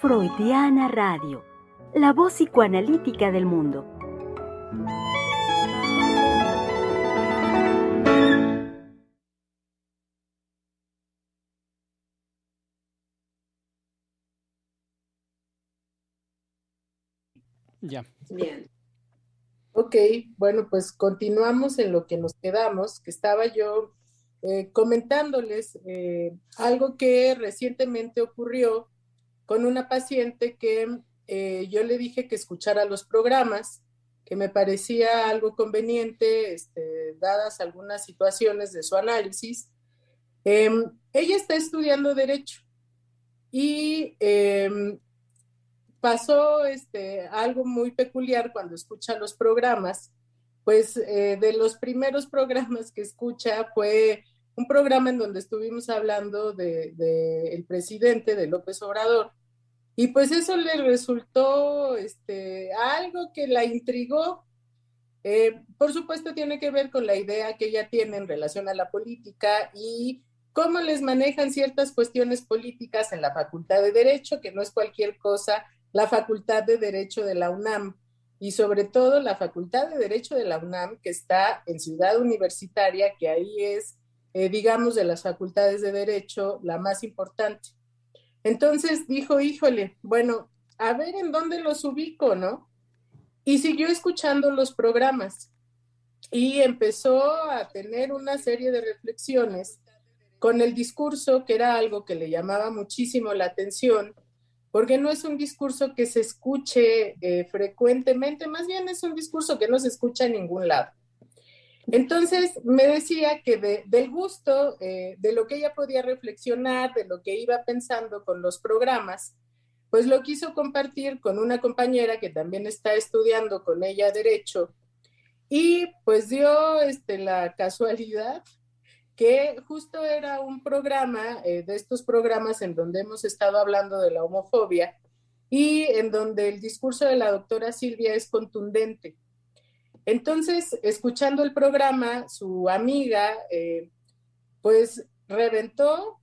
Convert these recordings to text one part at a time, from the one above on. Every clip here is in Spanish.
Freudiana Radio, la voz psicoanalítica del mundo. Ya. Bien. Ok, bueno, pues continuamos en lo que nos quedamos, que estaba yo comentándoles algo que recientemente ocurrió con una paciente que yo le dije que escuchara los programas, que me parecía algo conveniente, dadas algunas situaciones de su análisis. Ella está estudiando Derecho y pasó algo muy peculiar cuando escucha los programas, pues de los primeros programas que escucha fue un programa en donde estuvimos hablando de el presidente, de López Obrador, y pues eso le resultó algo que la intrigó. Por supuesto tiene que ver con la idea que ella tiene en relación a la política y cómo les manejan ciertas cuestiones políticas en la Facultad de Derecho, que no es cualquier cosa, la Facultad de Derecho de la UNAM, y sobre todo la Facultad de Derecho de la UNAM, que está en Ciudad Universitaria, que ahí es, digamos, de las facultades de Derecho, la más importante. Entonces dijo, híjole, bueno, a ver en dónde los ubico, ¿no? Y siguió escuchando los programas y empezó a tener una serie de reflexiones con el discurso, que era algo que le llamaba muchísimo la atención, porque no es un discurso que se escuche frecuentemente, más bien es un discurso que no se escucha en ningún lado. Entonces me decía que del gusto, de lo que ella podía reflexionar, de lo que iba pensando con los programas, pues lo quiso compartir con una compañera que también está estudiando con ella Derecho, y pues dio la casualidad que justo era un programa, de estos programas en donde hemos estado hablando de la homofobia y en donde el discurso de la doctora Silvia es contundente. Entonces, escuchando el programa, su amiga, pues reventó,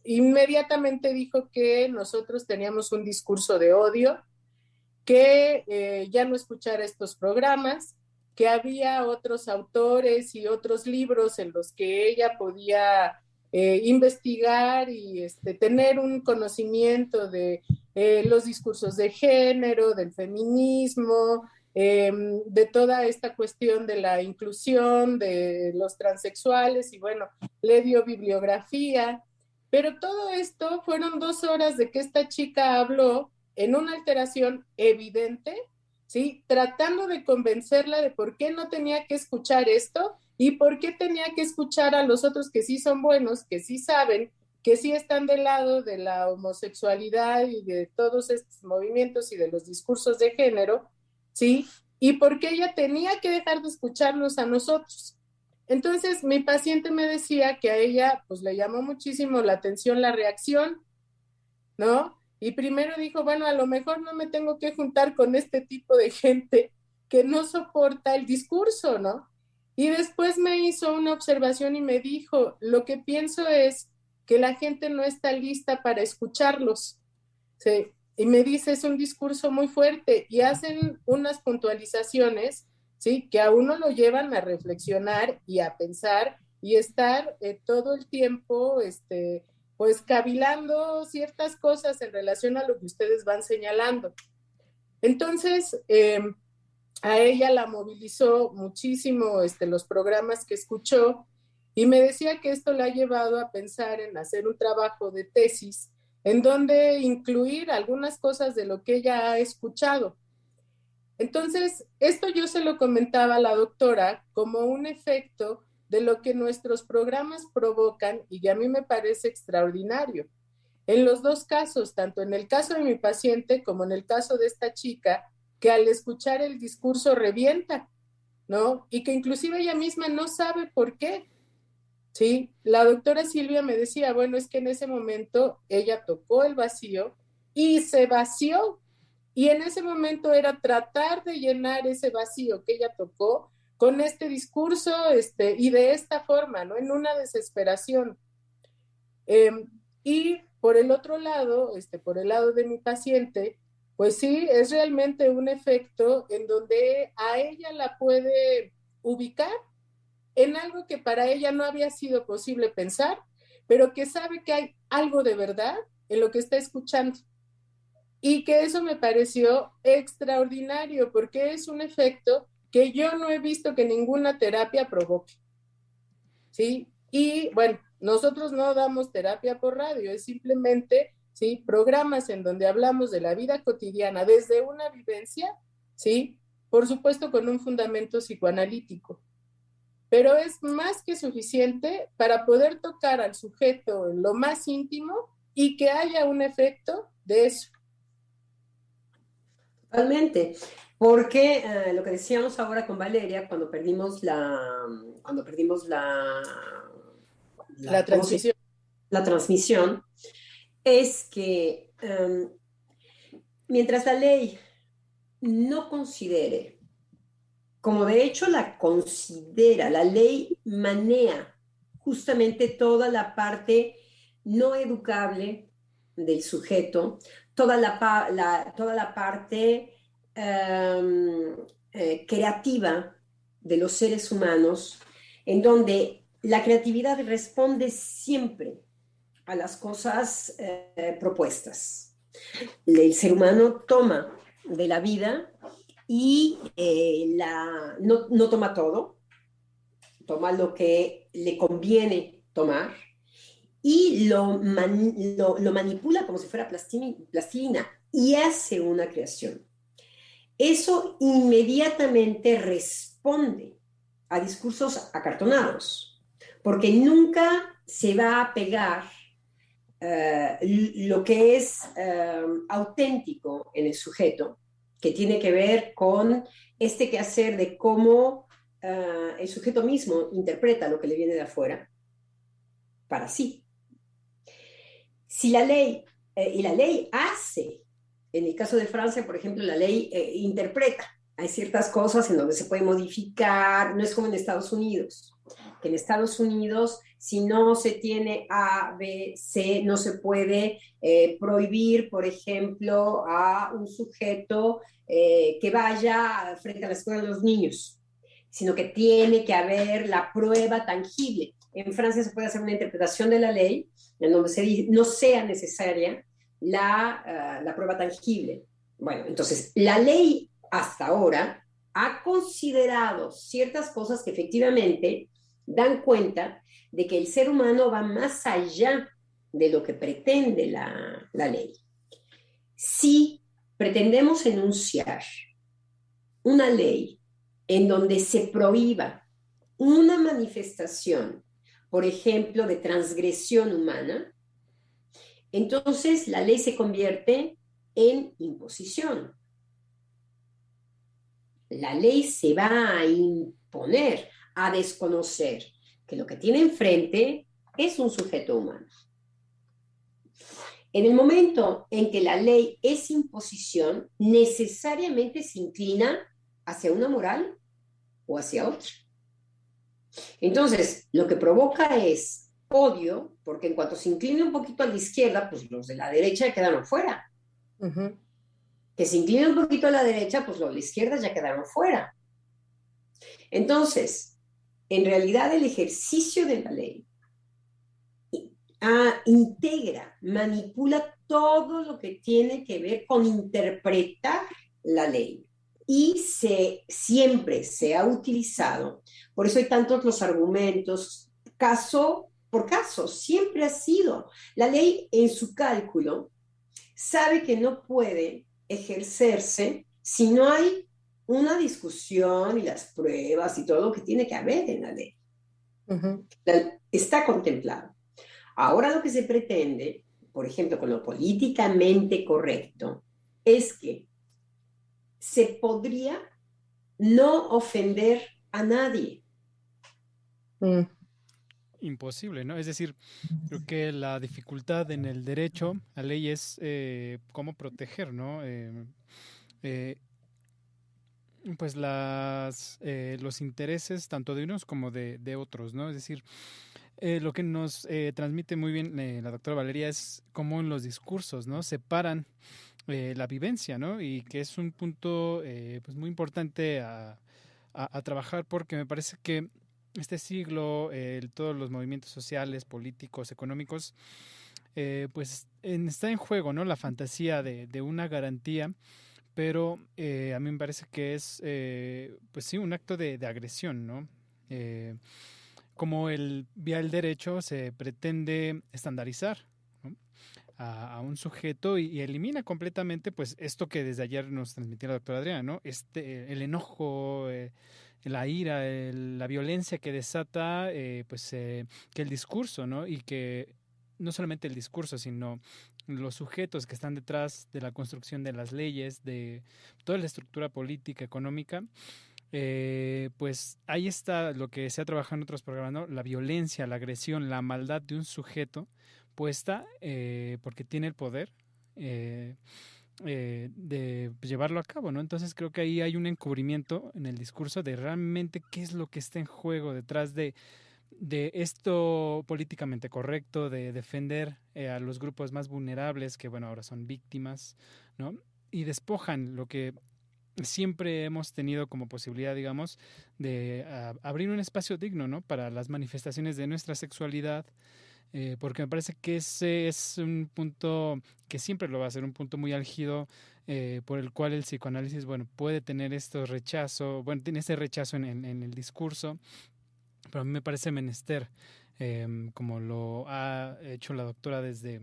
inmediatamente dijo que nosotros teníamos un discurso de odio, que ya no escuchara estos programas, que había otros autores y otros libros en los que ella podía investigar y tener un conocimiento de los discursos de género, del feminismo, de toda esta cuestión de la inclusión de los transexuales, y bueno, le dio bibliografía, pero todo esto fueron 2 horas de que esta chica habló en una alteración evidente, ¿sí? Tratando de convencerla de por qué no tenía que escuchar esto y por qué tenía que escuchar a los otros que sí son buenos, que sí saben, que sí están del lado de la homosexualidad y de todos estos movimientos y de los discursos de género, ¿sí? Y por qué ella tenía que dejar de escucharnos a nosotros. Entonces, mi paciente me decía que a ella, pues, le llamó muchísimo la atención la reacción, ¿no? Y primero dijo, bueno, a lo mejor no me tengo que juntar con este tipo de gente que no soporta el discurso, ¿no? Y después me hizo una observación y me dijo, lo que pienso es que la gente no está lista para escucharlos. Sí. Y me dice, es un discurso muy fuerte, y hacen unas puntualizaciones, ¿sí? Que a uno lo llevan a reflexionar y a pensar y estar todo el tiempo, pues cavilando ciertas cosas en relación a lo que ustedes van señalando. Entonces, a ella la movilizó muchísimo los programas que escuchó, y me decía que esto la ha llevado a pensar en hacer un trabajo de tesis en donde incluir algunas cosas de lo que ella ha escuchado. Entonces, esto yo se lo comentaba a la doctora como un efecto de lo que nuestros programas provocan, y que a mí me parece extraordinario. En los dos casos, tanto en el caso de mi paciente como en el caso de esta chica, que al escuchar el discurso revienta, ¿no? Y que inclusive ella misma no sabe por qué, ¿sí? La doctora Silvia me decía, bueno, es que en ese momento ella tocó el vacío y se vació, y en ese momento era tratar de llenar ese vacío que ella tocó con este discurso, y de esta forma, ¿no? En una desesperación. Y por el otro lado, por el lado de mi paciente, pues sí, es realmente un efecto en donde a ella la puede ubicar en algo que para ella no había sido posible pensar, pero que sabe que hay algo de verdad en lo que está escuchando. Y que eso me pareció extraordinario porque es un efecto que yo no he visto que ninguna terapia provoque, ¿sí? Y bueno, nosotros no damos terapia por radio, es simplemente, ¿sí? Programas en donde hablamos de la vida cotidiana desde una vivencia, ¿sí? Por supuesto con un fundamento psicoanalítico, pero es más que suficiente para poder tocar al sujeto en lo más íntimo y que haya un efecto de eso. Totalmente, porque lo que decíamos ahora con Valeria, cuando perdimos La ¿cómo se? transición. La transmisión, es que mientras la ley no considere, como de hecho la considera, la ley manea justamente toda la parte no educable del sujeto, toda la parte creativa de los seres humanos, en donde la creatividad responde siempre a las cosas propuestas. El ser humano toma de la vida y no toma todo, toma lo que le conviene tomar y lo manipula como si fuera plastilina y hace una creación. Eso inmediatamente responde a discursos acartonados, porque nunca se va a pegar lo que es auténtico en el sujeto, que tiene que ver con este quehacer de cómo el sujeto mismo interpreta lo que le viene de afuera para sí. Si la ley, y la ley hace, en el caso de Francia, por ejemplo, la ley interpreta, hay ciertas cosas en donde se puede modificar, no es como en Estados Unidos, que en Estados Unidos, si no se tiene A, B, C, no se puede prohibir, por ejemplo, a un sujeto que vaya frente a la escuela de los niños, sino que tiene que haber la prueba tangible. En Francia se puede hacer una interpretación de la ley en donde no sea necesaria la prueba tangible. Bueno, entonces, la ley hasta ahora ha considerado ciertas cosas que efectivamente dan cuenta de que el ser humano va más allá de lo que pretende la ley. Si pretendemos enunciar una ley en donde se prohíba una manifestación, por ejemplo, de transgresión humana, entonces la ley se convierte en imposición. La ley se va a imponer, a desconocer que lo que tiene enfrente es un sujeto humano. En el momento en que la ley es imposición, necesariamente se inclina hacia una moral o hacia otra. Entonces, lo que provoca es odio, porque en cuanto se inclina un poquito a la izquierda, pues los de la derecha quedaron fuera. Uh-huh. Que se inclina un poquito a la derecha, pues los de la izquierda ya quedaron fuera. Entonces, en realidad el ejercicio de la ley integra, manipula todo lo que tiene que ver con interpretar la ley. Y siempre se ha utilizado, por eso hay tantos los argumentos, caso por caso, siempre ha sido. La ley en su cálculo sabe que no puede ejercerse si no hay una discusión y las pruebas y todo lo que tiene que haber en la ley. Uh-huh. Está contemplado. Ahora lo que se pretende, por ejemplo, con lo políticamente correcto, es que se podría no ofender a nadie. Imposible, ¿no? Es decir, creo que la dificultad en el derecho, la ley es cómo proteger, ¿no? Pues los intereses tanto de unos como de otros, ¿no? Es decir, lo que nos transmite muy bien la doctora Valeria es cómo en los discursos, ¿no? Separan la vivencia, ¿no? Y que es un punto pues muy importante a trabajar, porque me parece que este siglo, todos los movimientos sociales, políticos, económicos, pues está en juego, ¿no? La fantasía de una garantía, pero a mí me parece que es, pues sí, un acto de agresión, ¿no? Como vía el derecho se pretende estandarizar, ¿no? A un sujeto y elimina completamente, pues, esto que desde ayer nos transmitía la doctora Adriana, ¿no? El enojo, la ira, la violencia que desata, que el discurso, ¿no? Y que no solamente el discurso, sino los sujetos que están detrás de la construcción de las leyes, de toda la estructura política, económica, pues ahí está lo que se ha trabajado en otros programas, ¿no? La violencia, la agresión, la maldad de un sujeto puesta porque tiene el poder de llevarlo a cabo, ¿no? Entonces creo que ahí hay un encubrimiento en el discurso de realmente qué es lo que está en juego detrás de esto políticamente correcto, de defender a los grupos más vulnerables, que bueno, ahora son víctimas, ¿no? Y despojan lo que siempre hemos tenido como posibilidad, digamos, de abrir un espacio digno, ¿no? Para las manifestaciones de nuestra sexualidad, porque me parece que ese es un punto que siempre lo va a ser, un punto muy álgido, por el cual el psicoanálisis, bueno, puede tener tiene ese rechazo en el discurso, pero a mí me parece menester, como lo ha hecho la doctora desde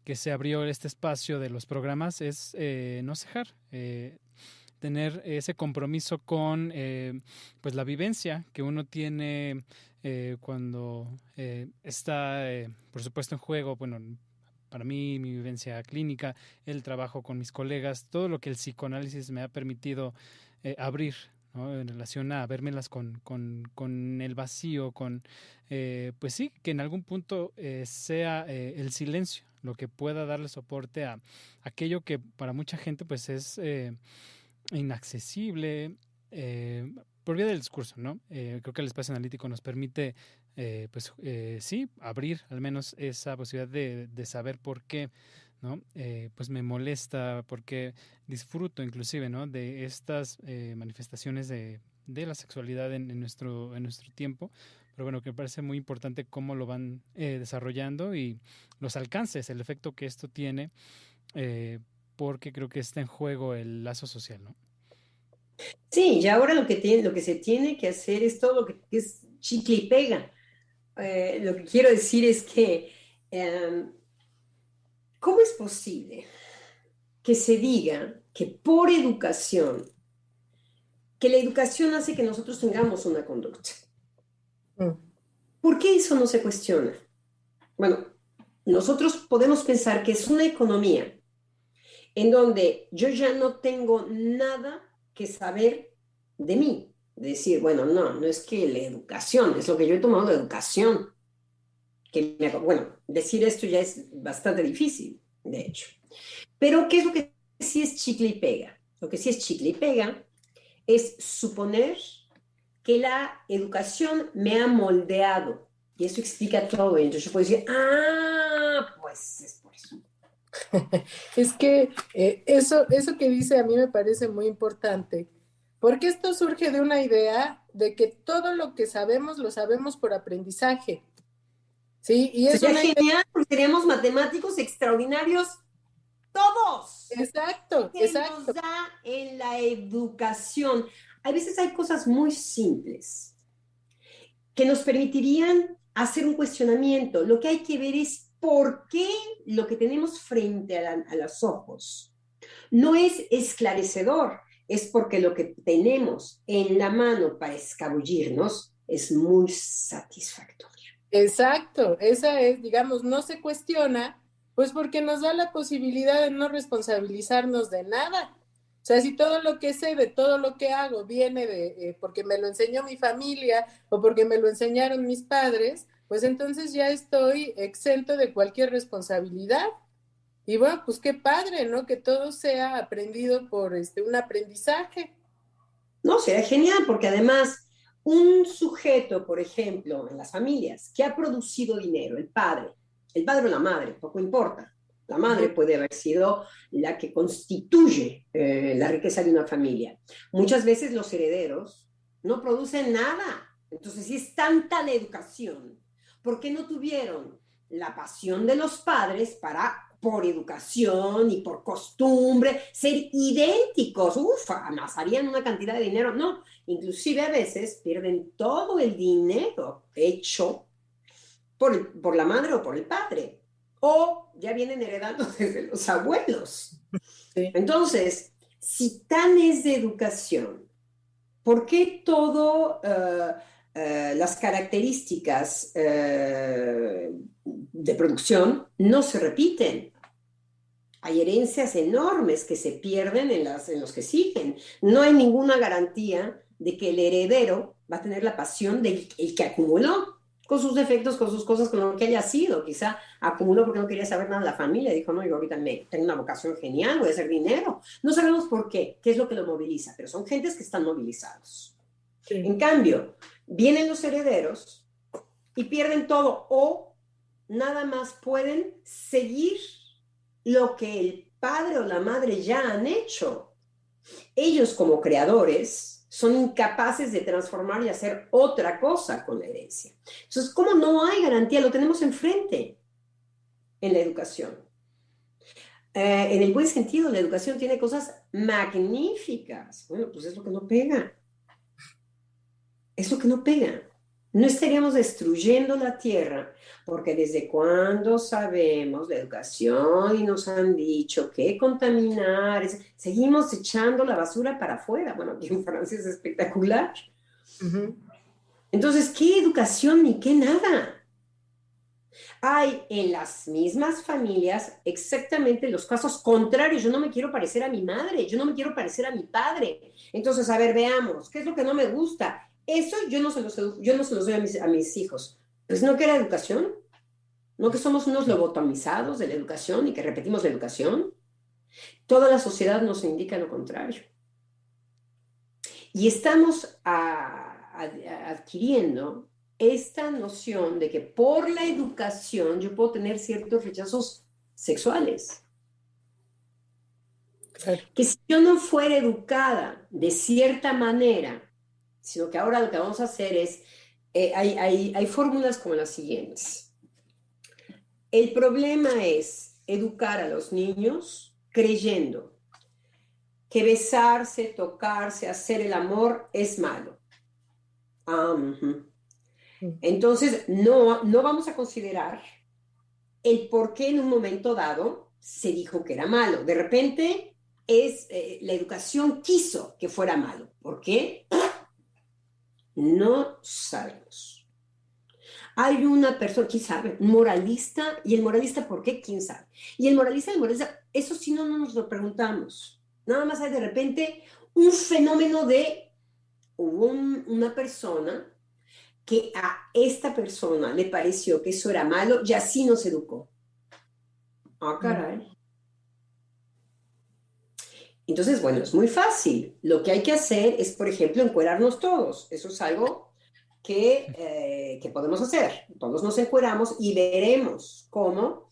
que se abrió este espacio de los programas, es no cejar, tener ese compromiso con pues la vivencia que uno tiene cuando está, por supuesto, en juego, bueno, para mí, mi vivencia clínica, el trabajo con mis colegas, todo lo que el psicoanálisis me ha permitido abrir, ¿no? En relación a vérmelas con el vacío, pues sí, que en algún punto sea el silencio lo que pueda darle soporte a aquello que para mucha gente pues es inaccesible, por vía del discurso, ¿no? Creo que el espacio analítico nos permite, sí, abrir al menos esa posibilidad de saber por qué, ¿no? Pues me molesta, porque disfruto inclusive, ¿no? De estas manifestaciones de la sexualidad en nuestro tiempo, pero bueno, que me parece muy importante cómo lo van desarrollando y los alcances, el efecto que esto tiene, porque creo que está en juego el lazo social, ¿no? Sí, y ahora lo que se tiene que hacer es todo lo que es chicle y pega. Lo que quiero decir es que, ¿cómo es posible que se diga que por educación, que la educación hace que nosotros tengamos una conducta? ¿Por qué eso no se cuestiona? Bueno, nosotros podemos pensar que es una economía en donde yo ya no tengo nada que saber de mí. Decir, bueno, no es que la educación, es lo que yo he tomado de educación. Bueno, decir esto ya es bastante difícil, de hecho. Pero, ¿qué es lo que sí es chicle y pega? Lo que sí es chicle y pega es suponer que la educación me ha moldeado. Y eso explica todo. Entonces yo puedo decir, pues es por eso. Es que eso que dice a mí me parece muy importante, porque esto surge de una idea de que todo lo que sabemos lo sabemos por aprendizaje, ¿sí? Y es Sería una idea... genial porque seríamos matemáticos extraordinarios todos. Exacto, Que exacto. nos da en la educación. A veces hay cosas muy simples que nos permitirían hacer un cuestionamiento. Lo que hay que ver es por qué lo que tenemos frente a los ojos no es esclarecedor, es porque lo que tenemos en la mano para escabullirnos es muy satisfactorio. Exacto, esa es, digamos, no se cuestiona, pues porque nos da la posibilidad de no responsabilizarnos de nada. O sea, si todo lo que sé de todo lo que hago viene de porque me lo enseñó mi familia o porque me lo enseñaron mis padres, pues entonces ya estoy exento de cualquier responsabilidad. Y bueno, pues qué padre, ¿no? Que todo sea aprendido por un aprendizaje. No, será genial porque además un sujeto, por ejemplo, en las familias, que ha producido dinero, el padre o la madre, poco importa. La madre puede haber sido la que constituye la riqueza de una familia. Muchas veces los herederos no producen nada. Entonces, si es tanta la educación, ¿por qué no tuvieron la pasión de los padres para, por educación y por costumbre, ser idénticos? Uf, amasarían una cantidad de dinero. No, inclusive a veces pierden todo el dinero hecho por la madre o por el padre. O ya vienen heredando desde los abuelos. Sí. Entonces, si tan es de educación, ¿por qué todo las características de producción no se repiten? Hay herencias enormes que se pierden en los que siguen. No hay ninguna garantía de que el heredero va a tener la pasión del el que acumuló, con sus defectos, con sus cosas, con lo que haya sido. Quizá acumuló porque no quería saber nada de la familia. Dijo, no, yo ahorita tengo una vocación genial, voy a hacer dinero. No sabemos por qué es lo que lo moviliza, pero son gentes que están movilizados. Sí. En cambio, vienen los herederos y pierden todo o nada más pueden seguir lo que el padre o la madre ya han hecho. Ellos como creadores son incapaces de transformar y hacer otra cosa con la herencia. Entonces, ¿cómo no hay garantía? Lo tenemos enfrente en la educación. En el buen sentido, la educación tiene cosas magníficas. Bueno, pues es lo que no pega. Es lo que no pega. No estaríamos destruyendo la tierra, porque desde cuando sabemos la educación y nos han dicho que contaminar, seguimos echando la basura para afuera. Bueno, aquí en Francia es espectacular. Entonces, ¿qué educación ni qué nada? Hay en las mismas familias exactamente los casos contrarios. Yo no me quiero parecer a mi madre, yo no me quiero parecer a mi padre. Entonces, a ver, veamos, ¿qué es lo que no me gusta? Eso yo no se los doy a mis hijos. Pues no que era educación, no que somos unos lobotomizados de la educación y que repetimos la educación. Toda la sociedad nos indica lo contrario. Y estamos adquiriendo esta noción de que por la educación yo puedo tener ciertos rechazos sexuales. Claro. Que si yo no fuera educada de cierta manera, sino que ahora lo que vamos a hacer es, hay fórmulas como las siguientes. El problema es educar a los niños creyendo que besarse, tocarse, hacer el amor es malo. Entonces, no vamos a considerar el por qué en un momento dado se dijo que era malo. De repente, la educación quiso que fuera malo. ¿Por qué? No sabemos. Hay una persona, ¿quién sabe? Un moralista, y el moralista, ¿por qué? ¿Quién sabe? Y el moralista, eso sí no nos lo preguntamos. Nada más hay de repente un fenómeno de una persona que a esta persona le pareció que eso era malo y así nos educó. Ah, caray. Entonces, bueno, es muy fácil. Lo que hay que hacer es, por ejemplo, encuerarnos todos. Eso es algo que podemos hacer. Todos nos encueramos y veremos cómo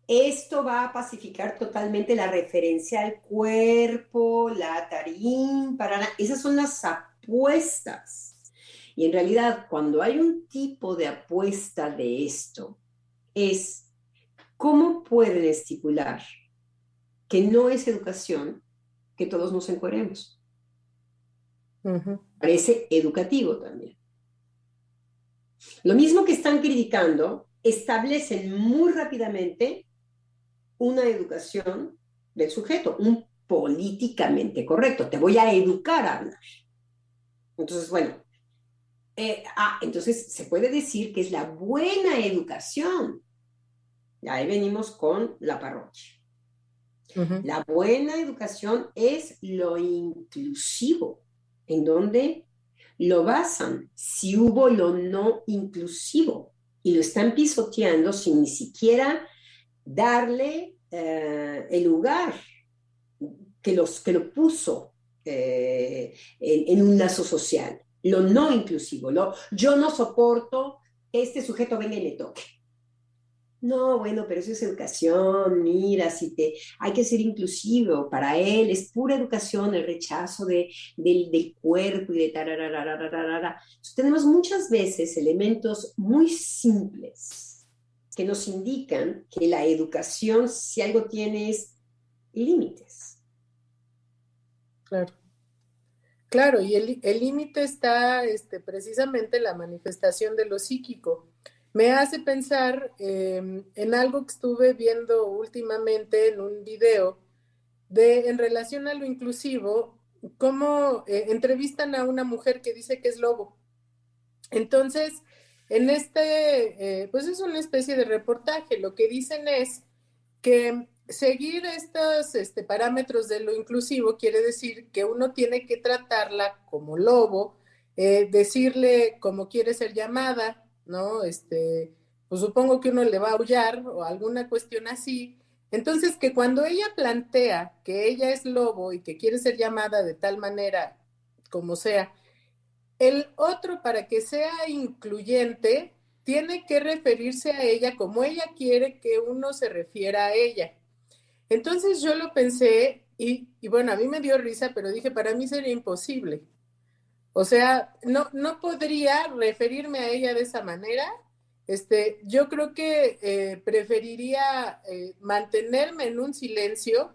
esto va a pacificar totalmente la referencia al cuerpo, la tarín, esas son las apuestas. Y en realidad, cuando hay un tipo de apuesta de esto, es cómo pueden estipular que no es educación que todos nos encueremos. Parece educativo también. Lo mismo que están criticando, establecen muy rápidamente una educación del sujeto, un políticamente correcto. Te voy a educar a hablar. Entonces, bueno, entonces se puede decir que es la buena educación. Y ahí venimos con la parroquia. La buena educación es lo inclusivo, en donde lo basan. Si hubo lo no inclusivo y lo están pisoteando sin ni siquiera darle el lugar que lo puso en un lazo social. lo no inclusivo, yo no soporto que este sujeto venga y me toque. No, bueno, pero eso es educación, mira, hay que ser inclusivo, para él es pura educación el rechazo del cuerpo y de tarararararara. Tenemos muchas veces elementos muy simples que nos indican que la educación, si algo tiene, es límites. Claro. Claro, y el límite está precisamente en la manifestación de lo psíquico. Me hace pensar en algo que estuve viendo últimamente en un video en relación a lo inclusivo, cómo entrevistan a una mujer que dice que es lobo. Entonces, pues es una especie de reportaje. Lo que dicen es que seguir estos parámetros de lo inclusivo quiere decir que uno tiene que tratarla como lobo, decirle cómo quiere ser llamada, ¿no? Pues supongo que uno le va a aullar o alguna cuestión así. Entonces, que cuando ella plantea que ella es lobo y que quiere ser llamada de tal manera como sea, el otro, para que sea incluyente, tiene que referirse a ella como ella quiere que uno se refiera a ella. Entonces yo lo pensé y bueno, a mí me dio risa, pero dije, para mí sería imposible. O sea, no podría referirme a ella de esa manera. Yo creo que preferiría mantenerme en un silencio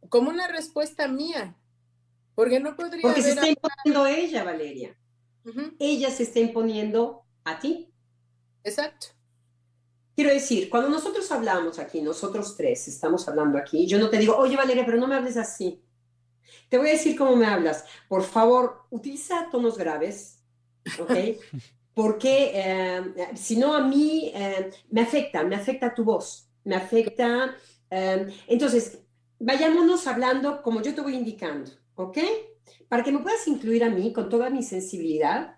como una respuesta mía, porque no podría Porque se haber... está imponiendo ella, Valeria. Uh-huh. Ella se está imponiendo a ti. Exacto. Quiero decir, cuando nosotros hablamos aquí, nosotros tres estamos hablando aquí, yo no te digo, oye Valeria, pero no me hables así. Te voy a decir cómo me hablas. Por favor, utiliza tonos graves, ¿ok? Porque si no a mí me afecta tu voz, me afecta. Entonces, vayámonos hablando como yo te voy indicando, ¿ok? Para que me puedas incluir a mí con toda mi sensibilidad,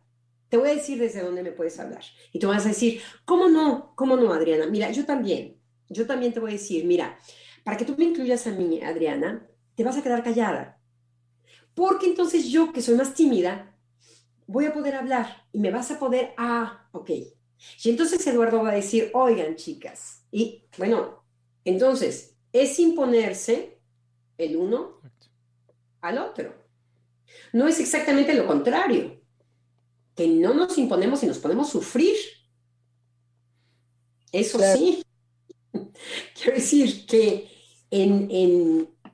te voy a decir desde dónde me puedes hablar. Y tú vas a decir, cómo no, Adriana? Mira, yo también te voy a decir, mira, para que tú me incluyas a mí, Adriana, te vas a quedar callada. Porque entonces yo, que soy más tímida, voy a poder hablar y me vas a poder, ok. Y entonces Eduardo va a decir, oigan, chicas, y bueno, entonces es imponerse el uno al otro. No es exactamente lo contrario, que no nos imponemos y nos podemos sufrir. Eso Claro. sí, quiero decir que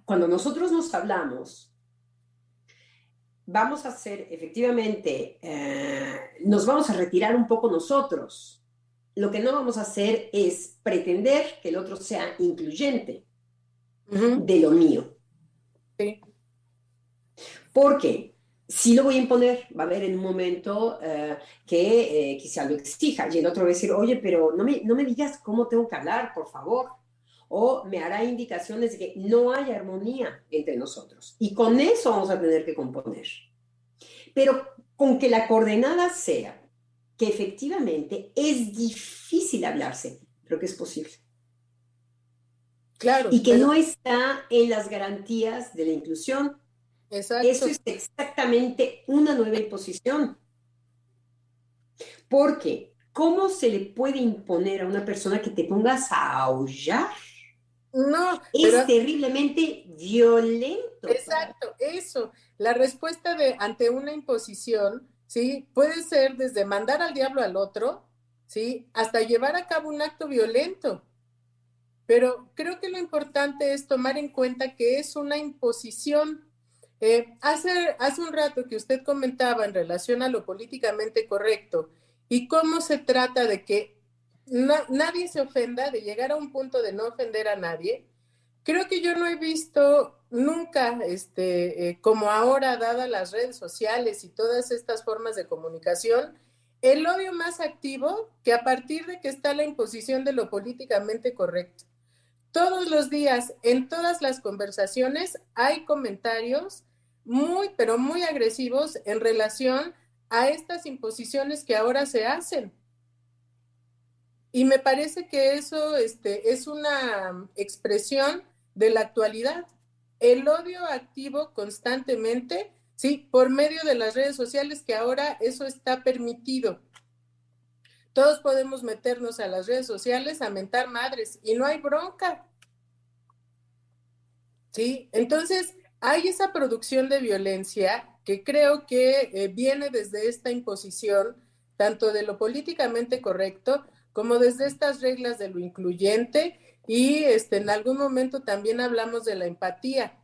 cuando nosotros nos hablamos, vamos a hacer efectivamente, nos vamos a retirar un poco nosotros. Lo que no vamos a hacer es pretender que el otro sea incluyente Uh-huh. de lo mío. Sí. Porque sí lo voy a imponer, va a haber en un momento que quizá lo exija y el otro va a decir, oye, pero no me digas cómo tengo que hablar, por favor. O me hará indicaciones de que no hay armonía entre nosotros. Y con eso vamos a tener que componer. Pero con que la coordenada sea que efectivamente es difícil hablarse, creo que es posible. Claro, Y que pero no está en las garantías de la inclusión. Eso exacto. es exactamente una nueva imposición. Porque, ¿cómo se le puede imponer a una persona que te pongas a aullar? No, Es pero terriblemente violento para... exacto, eso. La respuesta ante una imposición, ¿sí? Puede ser desde mandar al diablo al otro, ¿sí? Hasta llevar a cabo un acto violento. Pero creo que lo importante es tomar en cuenta que es una imposición. Hace un rato que usted comentaba en relación a lo políticamente correcto y cómo se trata de que nadie se ofenda, de llegar a un punto de no ofender a nadie. Creo que yo no he visto nunca, como ahora, dadas las redes sociales y todas estas formas de comunicación, el odio más activo que a partir de que está la imposición de lo políticamente correcto. Todos los días, en todas las conversaciones, hay comentarios muy, pero muy agresivos en relación a estas imposiciones que ahora se hacen. Y me parece que eso es una expresión de la actualidad. El odio activo constantemente ¿sí? Por medio de las redes sociales, que ahora eso está permitido. Todos podemos meternos a las redes sociales a mentar madres y no hay bronca, ¿sí? Entonces, hay esa producción de violencia que creo que viene desde esta imposición, tanto de lo políticamente correcto como desde estas reglas de lo incluyente y en algún momento también hablamos de la empatía,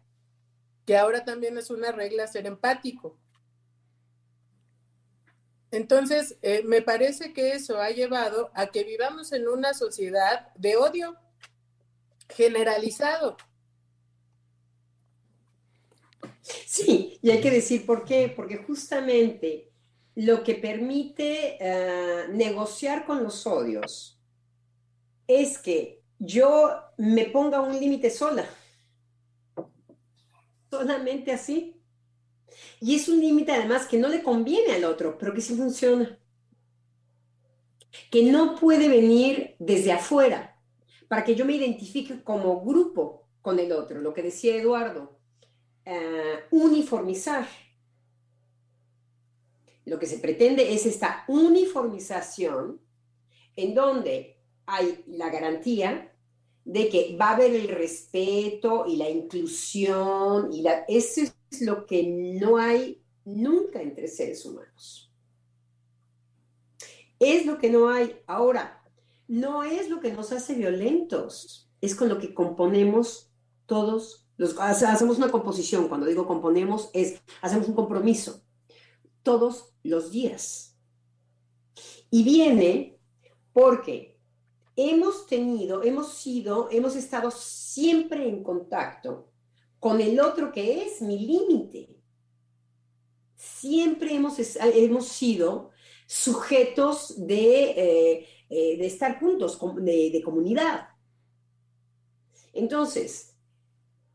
que ahora también es una regla ser empático. Entonces, me parece que eso ha llevado a que vivamos en una sociedad de odio generalizado. Sí, y hay que decir por qué, porque justamente lo que permite negociar con los odios es que yo me ponga un límite sola, solamente así. Y es un límite además que no le conviene al otro, pero que sí funciona, que no puede venir desde afuera, para que yo me identifique como grupo con el otro, lo que decía Eduardo, uniformizar. Lo que se pretende es esta uniformización en donde hay la garantía de que va a haber el respeto y la inclusión, eso es lo que no hay nunca entre seres humanos. Es lo que no hay. Ahora, no es lo que nos hace violentos, es con lo que componemos todos hacemos una composición. Cuando digo componemos, hacemos un compromiso todos los días. Y viene porque hemos estado siempre en contacto con el otro que es mi límite. Siempre hemos sido sujetos de estar juntos, de comunidad. Entonces,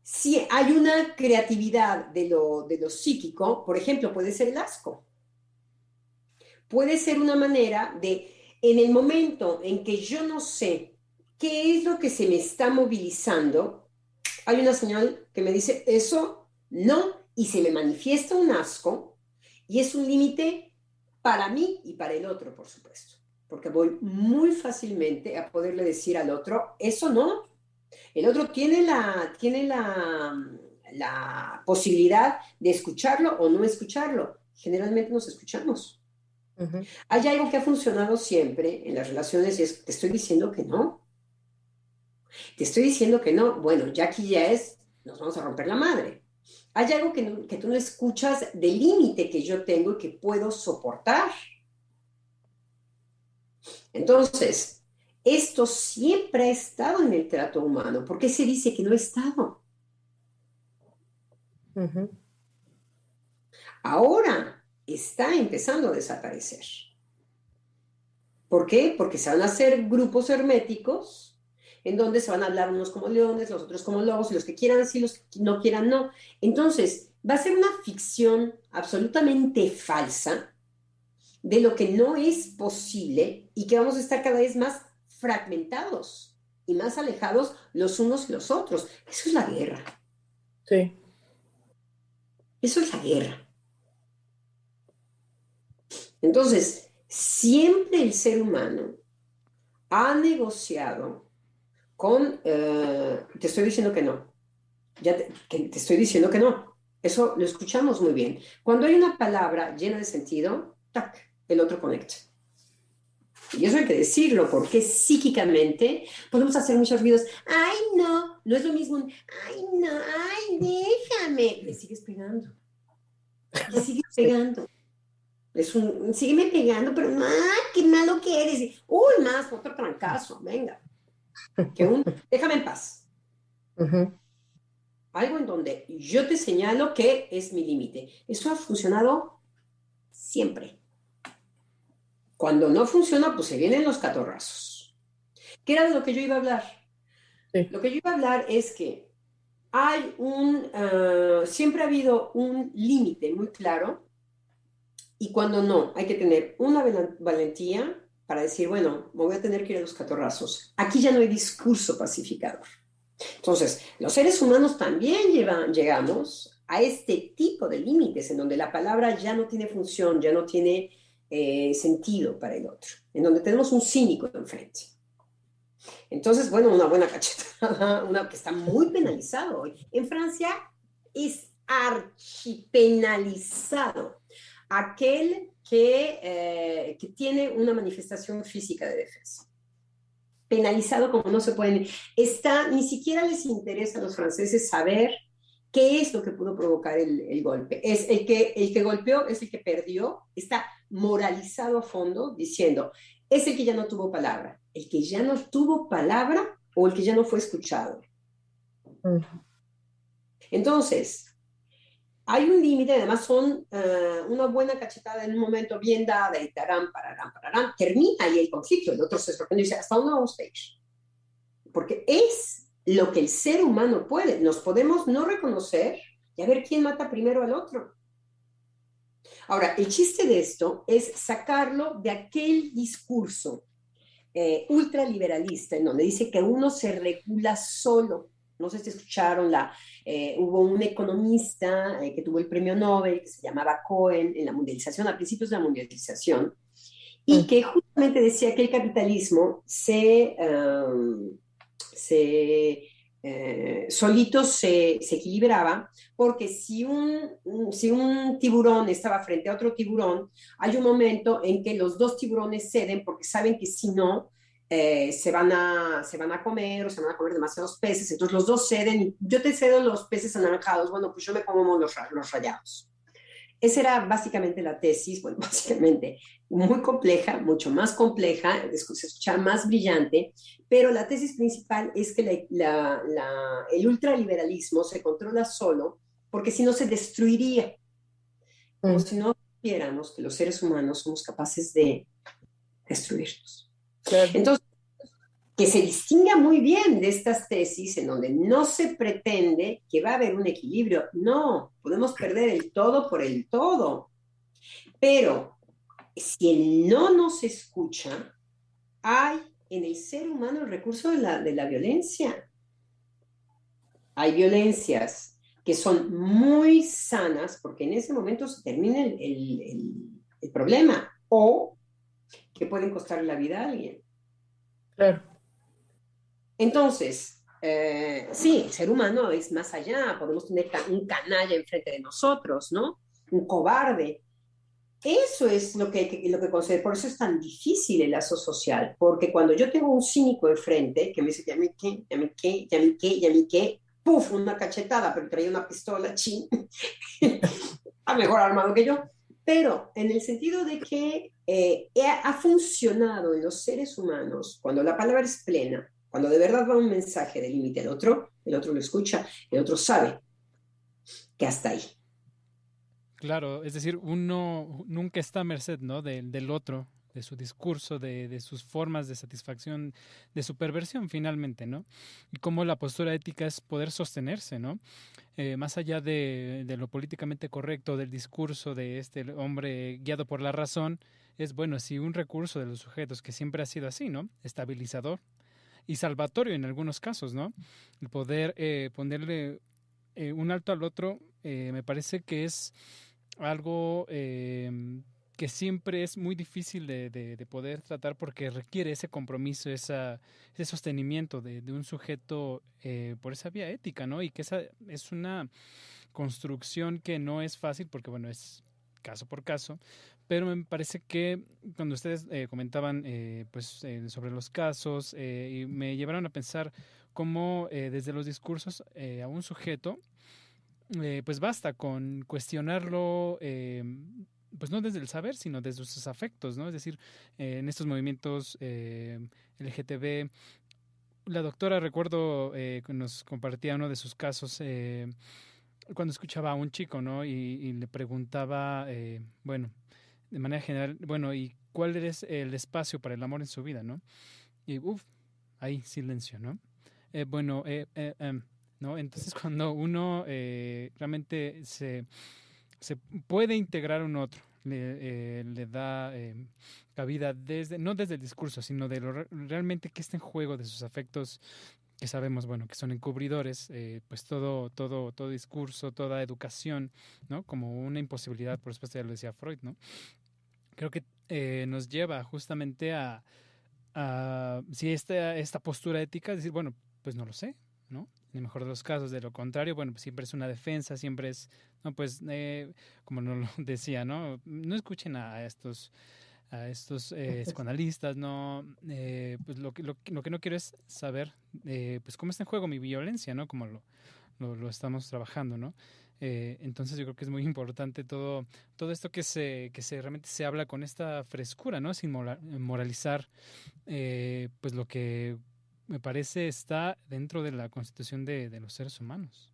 si hay una creatividad de lo psíquico, por ejemplo, puede ser el asco. Puede ser una manera de, en el momento en que yo no sé qué es lo que se me está movilizando, hay una señal que me dice eso, no, y se me manifiesta un asco, y es un límite para mí y para el otro, por supuesto, porque voy muy fácilmente a poderle decir al otro, eso no. El otro tiene la posibilidad de escucharlo o no escucharlo. Generalmente nos escuchamos. Uh-huh. Hay algo que ha funcionado siempre en las relaciones y es, te estoy diciendo que no. Te estoy diciendo que no. Bueno, ya aquí nos vamos a romper la madre. Hay algo que tú no escuchas del límite que yo tengo y que puedo soportar. Entonces, esto siempre ha estado en el trato humano. ¿Por qué se dice que no ha estado? Uh-huh. Ahora está empezando a desaparecer. ¿Por qué? Porque se van a hacer grupos herméticos en donde se van a hablar unos como leones, los otros como lobos, y los que quieran sí, los que no quieran no. Entonces, va a ser una ficción absolutamente falsa de lo que no es posible y que vamos a estar cada vez más fragmentados y más alejados los unos y los otros. Eso es la guerra. Sí. Eso es la guerra. Entonces, siempre el ser humano ha negociado con... te estoy diciendo que no. Te estoy diciendo que no. Eso lo escuchamos muy bien. Cuando hay una palabra llena de sentido, ¡tac!, el otro conecta. Y eso hay que decirlo, porque psíquicamente podemos hacer muchos ruidos. ¡Ay, no! No es lo mismo. ¡Ay, no! ¡Ay, déjame! Le sigues pegando. Le sigues pegando. Sígueme pegando, pero ¡ah, qué malo que eres! ¡Uy, más! Otro trancazo, venga. Déjame en paz. Uh-huh. Algo en donde yo te señalo que es mi límite. Eso ha funcionado siempre. Cuando no funciona, pues se vienen los catorrazos. ¿Qué era de lo que yo iba a hablar? Sí. Lo que yo iba a hablar es que hay siempre ha habido un límite muy claro, y cuando no, hay que tener una valentía para decir, bueno, me voy a tener que ir a los catorrazos. Aquí ya no hay discurso pacificador. Entonces, los seres humanos también llegamos a este tipo de límites en donde la palabra ya no tiene función, ya no tiene sentido para el otro, en donde tenemos un cínico enfrente. Entonces, bueno, una buena cachetada, una que está muy penalizado hoy. En Francia es archipenalizado aquel que tiene una manifestación física de defensa. Penalizado como no se pueden. Ni siquiera les interesa a los franceses saber qué es lo que pudo provocar el golpe. Es el que golpeó, es el que perdió, está moralizado a fondo diciendo, es el que ya no tuvo palabra, el que ya no tuvo palabra o el que ya no fue escuchado. Entonces, hay un límite, además son una buena cachetada en un momento bien dada y tarán, pararán, termina ahí el conflicto. El otro se sorprende y dice, ¿hasta dónde vamos a ir? Porque es lo que el ser humano puede. Nos podemos no reconocer y a ver quién mata primero al otro. Ahora, el chiste de esto es sacarlo de aquel discurso ultraliberalista en donde dice que uno se regula solo. No sé si escucharon, hubo un economista que tuvo el premio Nobel que se llamaba Cohen en la mundialización, a principios de la mundialización, y que justamente decía que el capitalismo solito se equilibraba, porque si un tiburón estaba frente a otro tiburón, hay un momento en que los dos tiburones ceden porque saben que si no, se van a comer o se van a comer demasiados peces, entonces los dos ceden, y yo te cedo los peces anaranjados, bueno, pues yo me como los rayados. Esa era básicamente la tesis, bueno, básicamente muy compleja, mucho más compleja, se escucha más brillante, pero la tesis principal es que el ultraliberalismo se controla solo porque si no se destruiría, como si no supiéramos que los seres humanos somos capaces de destruirnos. Claro. Entonces, que se distinga muy bien de estas tesis en donde no se pretende que va a haber un equilibrio. No, podemos perder el todo por el todo. Pero si el no nos escucha, hay en el ser humano el recurso de la violencia. Hay violencias que son muy sanas porque en ese momento se termina el problema o que pueden costar la vida a alguien. Claro. Entonces, sí, el ser humano es más allá, podemos tener un canalla enfrente de nosotros, ¿no? Un cobarde. Eso es lo que considero, por eso es tan difícil el lazo social, porque cuando yo tengo un cínico enfrente que me dice, ya me qué, ¡puf! Una cachetada, pero traía una pistola, chin, está mejor armado que yo. Pero en el sentido de que ha funcionado en los seres humanos, cuando la palabra es plena, cuando de verdad va un mensaje de límite al otro, el otro lo escucha, el otro sabe que hasta ahí. Claro, es decir, uno nunca está a merced, ¿no? del otro, de su discurso, de sus formas de satisfacción, de su perversión finalmente, ¿no? Y cómo la postura ética es poder sostenerse, ¿no? Más allá de lo políticamente correcto, del discurso de este hombre guiado por la razón, es, bueno, sí, un recurso de los sujetos que siempre ha sido así, ¿no? Estabilizador y salvatorio en algunos casos, ¿no? El poder ponerle un alto al otro me parece que es algo que siempre es muy difícil de poder tratar porque requiere ese compromiso, ese sostenimiento de un sujeto por esa vía ética, ¿no? Y que esa es una construcción que no es fácil porque, bueno, es caso por caso, pero me parece que cuando ustedes comentaban sobre los casos y me llevaron a pensar cómo desde los discursos a un sujeto pues basta con cuestionarlo, pues no desde el saber, sino desde sus afectos, ¿no? Es decir, en estos movimientos LGTB, la doctora, recuerdo que nos compartía uno de sus casos cuando escuchaba a un chico, ¿no? Y le preguntaba, bueno, de manera general, bueno, ¿y cuál es el espacio para el amor en su vida, ¿no? Y ahí silencio, ¿no? ¿no? Entonces cuando uno realmente se puede integrar a un otro, le da cabida no desde el discurso, sino de realmente que está en juego de sus afectos que sabemos, bueno, que son encubridores, pues todo discurso, toda educación, ¿no? Como una imposibilidad, por supuesto, ya lo decía Freud, ¿no? Creo que nos lleva justamente si esta postura ética, decir, bueno, pues no lo sé, ¿no? En el mejor de los casos, de lo contrario, bueno, pues siempre es una defensa, siempre es, no, pues, como nos lo decía, ¿no? No escuchen a estos psicoanalistas, no, pues lo que no quiero es saber, pues cómo está en juego mi violencia, ¿no? Como lo estamos trabajando, ¿no? Entonces yo creo que es muy importante todo esto que realmente se habla con esta frescura, ¿no? Sin moralizar, pues lo que me parece está dentro de la constitución de los seres humanos.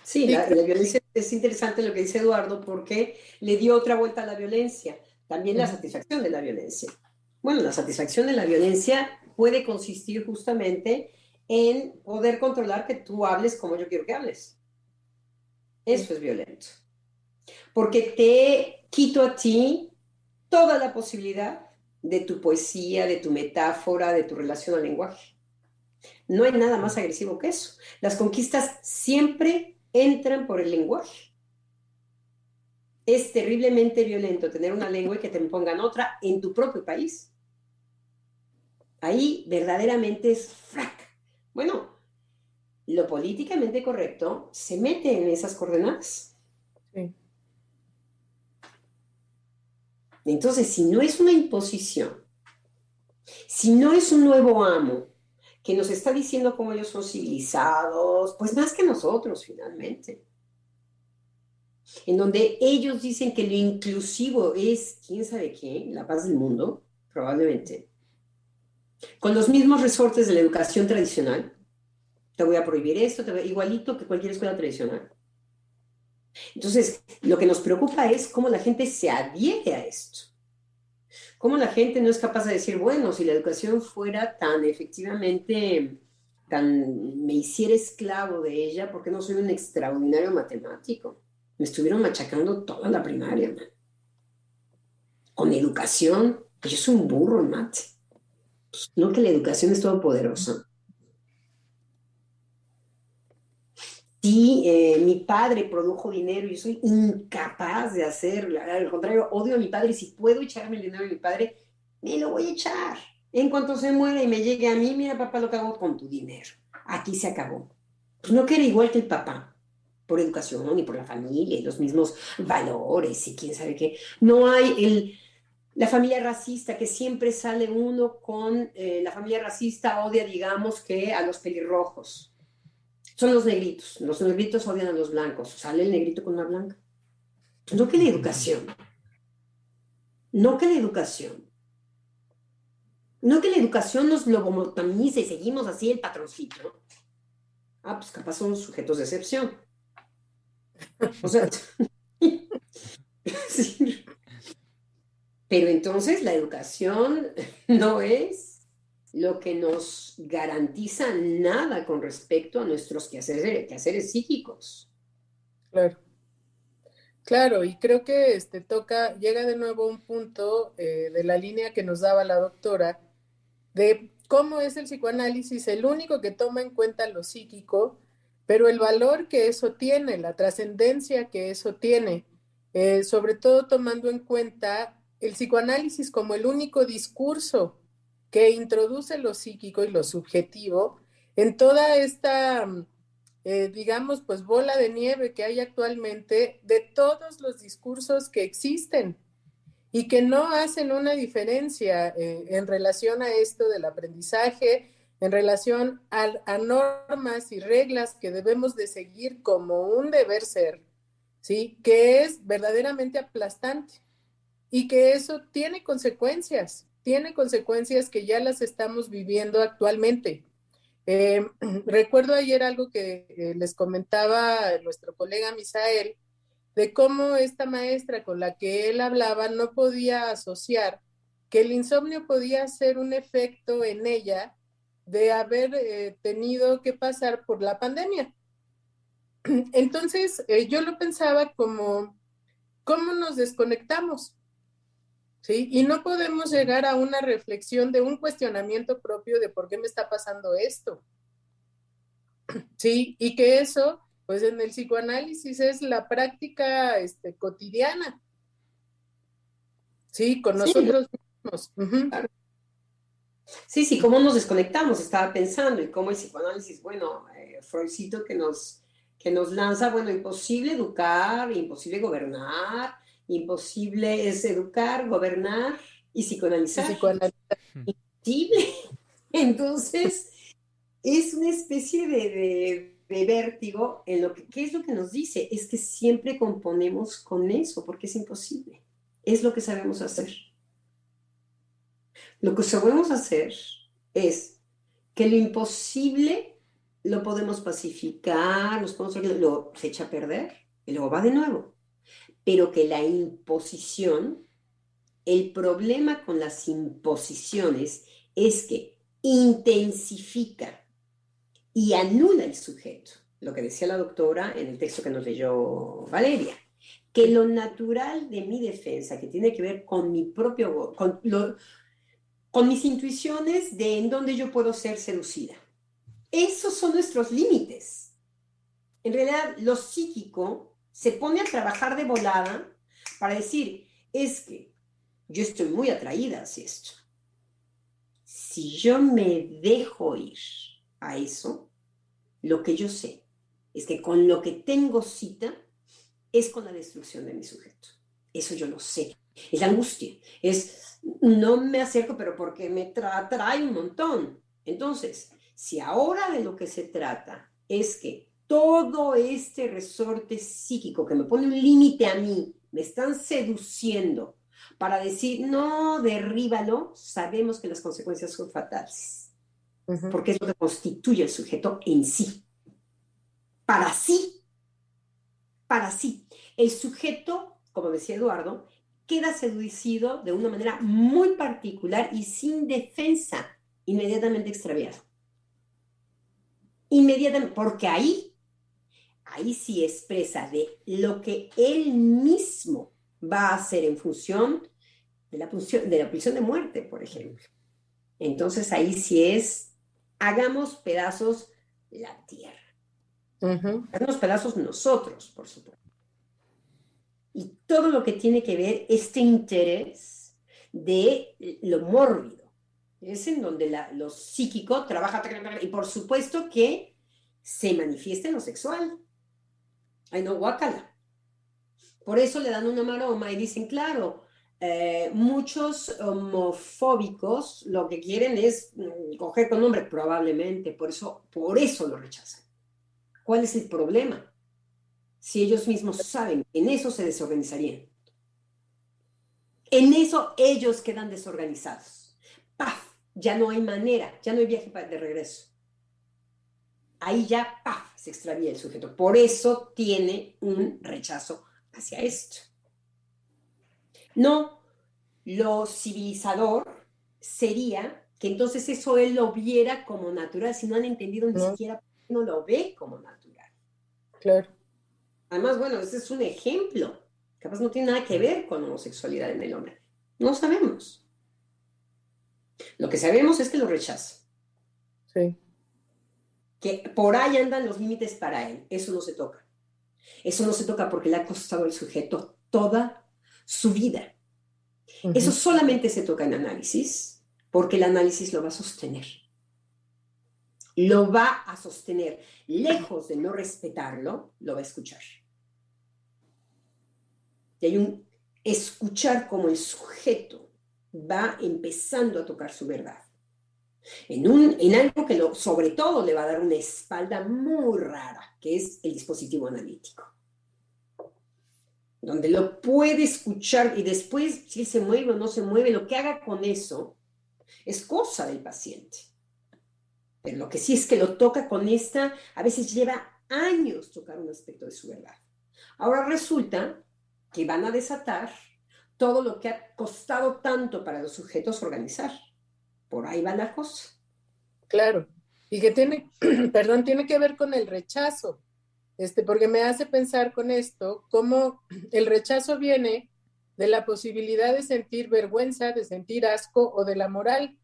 Sí, la violencia es interesante lo que dice Eduardo porque le dio otra vuelta a la violencia, también la satisfacción de la violencia. Bueno, la satisfacción de la violencia puede consistir justamente en poder controlar que tú hables como yo quiero que hables. Eso es violento. Porque te quito a ti toda la posibilidad de tu poesía, de tu metáfora, de tu relación al lenguaje. No hay nada más agresivo que eso. Las conquistas siempre entran por el lenguaje. Es terriblemente violento tener una lengua y que te impongan otra en tu propio país. Ahí verdaderamente es frac. Bueno, lo políticamente correcto se mete en esas coordenadas. Sí. Entonces, si no es una imposición, si no es un nuevo amo que nos está diciendo cómo ellos son civilizados, pues más que nosotros finalmente, en donde ellos dicen que lo inclusivo es, quién sabe qué, la paz del mundo, probablemente, con los mismos resortes de la educación tradicional, te voy a prohibir esto, igualito que cualquier escuela tradicional. Entonces, lo que nos preocupa es cómo la gente se adhiere a esto. Cómo la gente no es capaz de decir, bueno, si la educación fuera tan efectivamente, me hiciera esclavo de ella, ¿por qué no soy un extraordinario matemático? Me estuvieron machacando toda la primaria, man. Con educación, yo soy un burro en mate. Pues, no que la educación es todopoderosa. Sí, mi padre produjo dinero y yo soy incapaz de hacerlo. Al contrario, odio a mi padre y si puedo echarme el dinero de mi padre, me lo voy a echar. En cuanto se muera y me llegue a mí, mira papá lo que hago con tu dinero. Aquí se acabó. Pues no que era igual que el papá, por educación y por la familia y los mismos valores y quién sabe qué. No hay la familia racista que siempre sale uno con, la familia racista odia, digamos, que a los pelirrojos. Son los negritos odian a los blancos, sale el negrito con una blanca. No que la educación, no que la educación, no que la educación nos lobotomice y seguimos así el patroncito. Ah, pues capaz son sujetos de excepción. O sea, sí. Pero entonces la educación no es lo que nos garantiza nada con respecto a nuestros quehaceres psíquicos. Claro. Claro, y creo que llega de nuevo un punto de la línea que nos daba la doctora, de cómo es el psicoanálisis el único que toma en cuenta lo psíquico, pero el valor que eso tiene, la trascendencia que eso tiene, sobre todo tomando en cuenta el psicoanálisis como el único discurso que introduce lo psíquico y lo subjetivo en toda esta digamos, pues bola de nieve que hay actualmente de todos los discursos que existen y que no hacen una diferencia en relación a esto del aprendizaje, en relación a normas y reglas que debemos de seguir como un deber ser, ¿sí? Que es verdaderamente aplastante y que eso tiene consecuencias que ya las estamos viviendo actualmente. Recuerdo ayer algo que les comentaba nuestro colega Misael, de cómo esta maestra con la que él hablaba no podía asociar que el insomnio podía ser un efecto en ella de haber tenido que pasar por la pandemia. Entonces, yo lo pensaba como, ¿cómo nos desconectamos? ¿sí? Y no podemos llegar a una reflexión de un cuestionamiento propio de por qué me está pasando esto, ¿sí? Y que eso, pues en el psicoanálisis es la práctica cotidiana, ¿sí? Con Sí, ¿no? nosotros mismos. Uh-huh. Claro. Sí, sí, cómo nos desconectamos, estaba pensando, y cómo el psicoanálisis, bueno, Freudcito que nos lanza, bueno, imposible educar, imposible gobernar, imposible es educar, gobernar y Y psicoanalizar. psicoanalizar. Imposible. Entonces, es una especie de vértigo en lo que, ¿qué es lo que nos dice? Es que siempre componemos con eso, porque es imposible. Es lo que sabemos hacer. Lo que sabemos hacer es que lo imposible lo podemos pacificar, lo se echa a perder y luego va de nuevo. Pero que la imposición, el problema con las imposiciones es que intensifica y anula el sujeto. Lo que decía la doctora en el texto que nos leyó Valeria, que lo natural de mi defensa, que tiene que ver con mi propio, con mis intuiciones de en dónde yo puedo ser seducida. Esos son nuestros límites. En realidad, lo psíquico se pone a trabajar de volada para decir, es que yo estoy muy atraída hacia esto. Si yo me dejo ir a eso, lo que yo sé es que con lo que tengo cita es con la destrucción de mi sujeto. Eso yo lo sé. Es la angustia. Es, no me acerco, pero porque me atrae un montón. Entonces, si ahora de lo que se trata es que todo este resorte psíquico que me pone un límite a mí, me están seduciendo para decir, no, derríbalo, sabemos que las consecuencias son fatales, Uh-huh. porque es lo que constituye el sujeto en sí, para sí, para sí. El sujeto, como decía Eduardo, queda seducido de una manera muy particular y sin defensa, inmediatamente extraviado. Inmediatamente, porque ahí sí expresa de lo que él mismo va a hacer en función de la pulsión de muerte, por ejemplo. Entonces ahí sí es, hagamos pedazos la tierra. Uh-huh. Hagamos pedazos nosotros, por supuesto. Y todo lo que tiene que ver este interés de lo mórbido. Es en donde lo psíquico trabaja, y por supuesto que se manifiesta en lo sexual. Ay, no, guácala. Por eso le dan una maroma y dicen, claro, muchos homofóbicos lo que quieren es coger con hombre, probablemente, por eso lo rechazan. ¿Cuál es el problema? Si ellos mismos saben, en eso se desorganizarían. En eso ellos quedan desorganizados. ¡Paf! Ya no hay manera, ya no hay viaje de regreso. Ahí ya, ¡paf!, se extravía el sujeto. Por eso tiene un rechazo hacia esto. No, lo civilizador sería que entonces eso él lo viera como natural, si no han entendido ni No, siquiera por qué no lo ve como natural. claro. Además, bueno, ese es un ejemplo. Capaz no tiene nada que ver con homosexualidad en el hombre. No sabemos. Lo que sabemos es que lo rechaza. Sí. Que por ahí andan los límites para él. Eso no se toca. Eso no se toca porque le ha costado al sujeto toda su vida. Uh-huh. Eso solamente se toca en análisis, porque el análisis lo va a sostener. Lo va a sostener. Lejos de no respetarlo, lo va a escuchar. Y hay un escuchar como el sujeto va empezando a tocar su verdad. En algo que sobre todo le va a dar una espalda muy rara, que es el dispositivo analítico. Donde lo puede escuchar y después, si se mueve o no se mueve, lo que haga con eso es cosa del paciente. Pero lo que sí es que lo toca con esta, a veces lleva años tocar un aspecto de su verdad. Ahora resulta que van a desatar todo lo que ha costado tanto para los sujetos organizar. Por ahí va la cosa. Claro. Y que tiene, perdón, tiene que ver con el rechazo. Porque me hace pensar con esto, cómo el rechazo viene de la posibilidad de sentir vergüenza, de sentir asco o de la moral,